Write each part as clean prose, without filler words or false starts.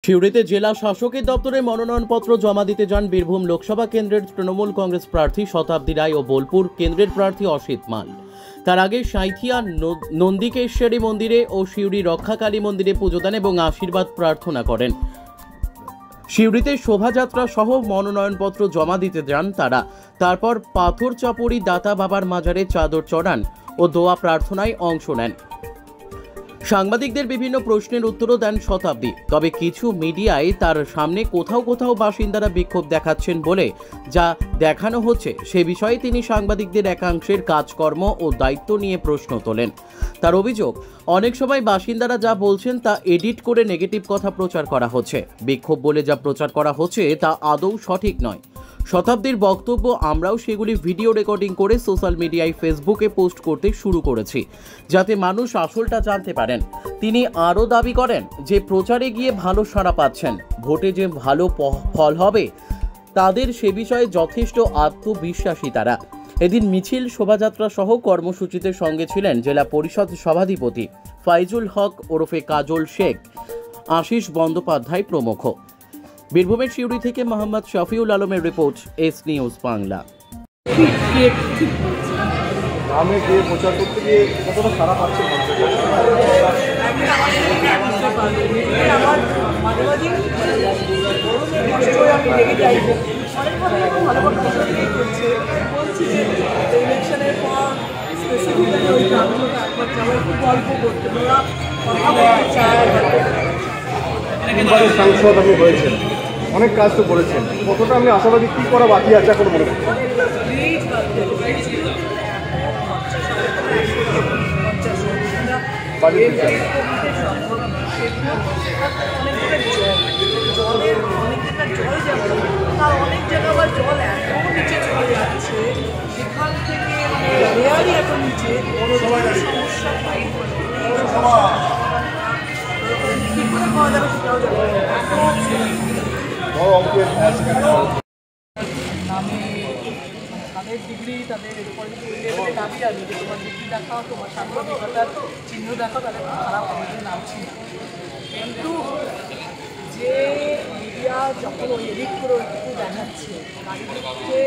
সিউড়িতে জেলা শাসকের দপ্তরে মনোনয়নপত্র জমা দিতে যান বীরভূম লোকসভা কেন্দ্রের তৃণমূল কংগ্রেস প্রার্থী শতাব্দী রায় ও বোলপুর কেন্দ্রের প্রার্থী অসিত মাল। তার আগে সাঁইথিয়া নন্দিকেশ্বরী মন্দিরে ও সিউড়ি রক্ষাকালী মন্দিরে পুজোদান এবং আশীর্বাদ প্রার্থনা করেন। সিউড়িতে শোভাযাত্রা সহ মনোনয়নপত্র জমা দিতে যান তারা। তারপর পাথর চাপড়ি দাতা বাবার মাজারে চাদর চড়ান ও দোয়া প্রার্থনায় অংশ নেন। সাংবাদিকদের বিভিন্ন প্রশ্নের উত্তরও দেন শতাব্দী। তবে কিছু মিডিয়ায় তার সামনে কোথাও কোথাও বাসিন্দারা বিক্ষোভ দেখাচ্ছেন বলে যা দেখানো হচ্ছে সে বিষয়ে তিনি সাংবাদিকদের একাংশের কাজকর্ম ও দায়িত্ব নিয়ে প্রশ্ন তোলেন। তার অভিযোগ, অনেক সময় বাসিন্দারা যা বলছেন তা এডিট করে নেগেটিভ কথা প্রচার করা হচ্ছে। বিক্ষোভ বলে যা প্রচার করা হচ্ছে তা আদৌ সঠিক নয়। শতাব্দীর বক্তব্য, আমরাও সেগুলি ভিডিও রেকর্ডিং করে সোশ্যাল মিডিয়ায় ফেসবুকে পোস্ট করতে শুরু করেছি যাতে মানুষ আসলটা জানতে পারেন। তিনি আরও দাবি করেন যে প্রচারে গিয়ে ভালো সাড়া পাচ্ছেন, ভোটে যে ভালো ফল হবে তাদের সে বিষয়ে যথেষ্ট আত্মবিশ্বাসী তারা। এদিন মিছিল, শোভাযাত্রা সহ কর্মসূচিতে সঙ্গে ছিলেন জেলা পরিষদ সভাধিপতি ফাইজুল হক ওরফে কাজল শেখ, আশিস বন্দ্যোপাধ্যায় প্রমুখ। বীরভূমের সিউড়ি থেকে মোহাম্মদ শফিউল আলমের রিপোর্ট, এস নিউজ বাংলা। আমি গিয়ে প্রচার করতে গিয়ে কতটা খারাপ আছে সাংসদ আপনি হয়েছেন, অনেক কাজ তো করেছেন, কতটা আপনি আশাবাদী, কী করা বাকি আছে এখন মনে করছেন? অনেক জায়গা আবার জল এত নিচে চলে যাচ্ছে, সেখান থেকে এত নিচে সমস্যা পাই কি করে পাওয়া যাবে সেটাও আমি তাদের ডিগ্রি, তাদের লেভেলে দাবি জানি যে তোমার ডিগ্রি দেখাও, তোমার সাংবাদিকতার চিহ্ন দেখাও, তাদের খারাপ আমাদের নাম ছিল। কিন্তু যে মিডিয়া যখন ওই এডিট করে ওইটুকু দেখাচ্ছে, গাড়িতে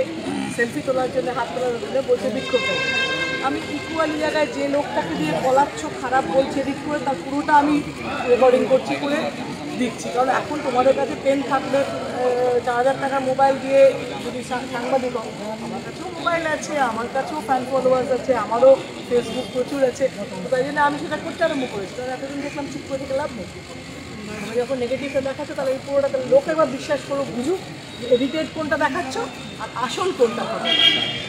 সেলফি তোলার জন্য হাত তোলার জন্য বলছে বিক্ষোভ, আমি ইকুয়ালি জায়গায় যে লোকটাকে দিয়ে বলাচ্ছ খারাপ বলছে এডিট করে, তার পুরোটা আমি রেকর্ডিং করছি করে দিচ্ছি। কারণ এখন তোমাদের কাছে পেন থাকলে 4000 টাকার মোবাইল দিয়ে যদি সাংবাদিক, আমার কাছেও মোবাইল আছে, আমার কাছেও ফ্যান ফলোয়ার্স আছে, আমারও ফেসবুক প্রচুর আছে, তাই জন্য আমি সেটা করতে আরম্ভ করেছি। কারণ এতদিন দেখলাম চুপ করে থেকে লাভ নেই। আমি যখন নেগেটিভটা দেখাচ্ছ তাহলে এই পুরোটা তাহলে লোক একবার বিশ্বাস করো, বুঝুক এডিটেড কোনটা দেখাচ্ছ আর আসল কোনটা হবে।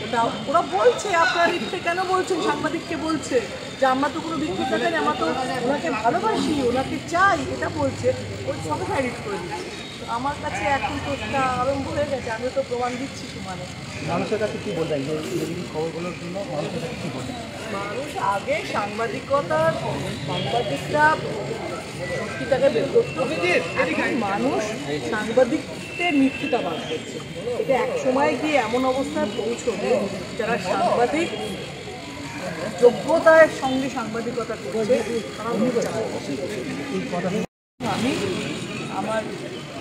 ওটা ওরা বলছে, আপনারা মিথ্যে কেন বলছেন, সাংবাদিককে বলছে যে আমরা তো কোনো বিক্রি থাকেন, আমরা তো ওনাকে ভালোবাসি, ওনাকে চাই, এটা বলছে, ওই সবাই এডিট করে দিচ্ছে। আমার কাছে এখন তো একটা আরম্ভ হয়ে গেছে, আমি তো প্রমাণ দিচ্ছি সমানে। মানুষের কাছে কী বলবেন যে খবরগুলোর জন্য মানুষের কাছে কী বলবেন? মানুষ আগে সাংবাদিকরা সত্যিটাকে বের করতো, মানুষ সাংবাদিকদের মিথ্যেটা বার করছে। এটা এক সময় গিয়ে এমন অবস্থায় পৌঁছবে যারা সাংবাদিক যোগ্যতার সঙ্গে সাংবাদিকতা করছে আমি আমার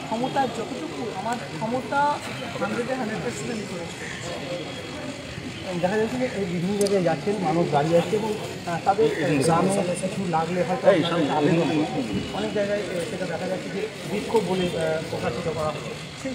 ক্ষমতার যতটুকু, আমার ক্ষমতা 100% করেছে। দেখা যাচ্ছে যে এই বিভিন্ন জায়গায় যাচ্ছেন, মানুষ দাঁড়িয়ে আসছে এবং তাদের গ্রামে কিছু লাগলে হয়তো আবেদন, অনেক জায়গায় সেটা দেখা যাচ্ছে যে বিক্ষোভ বলে প্রকাশিত করা হচ্ছে। সেই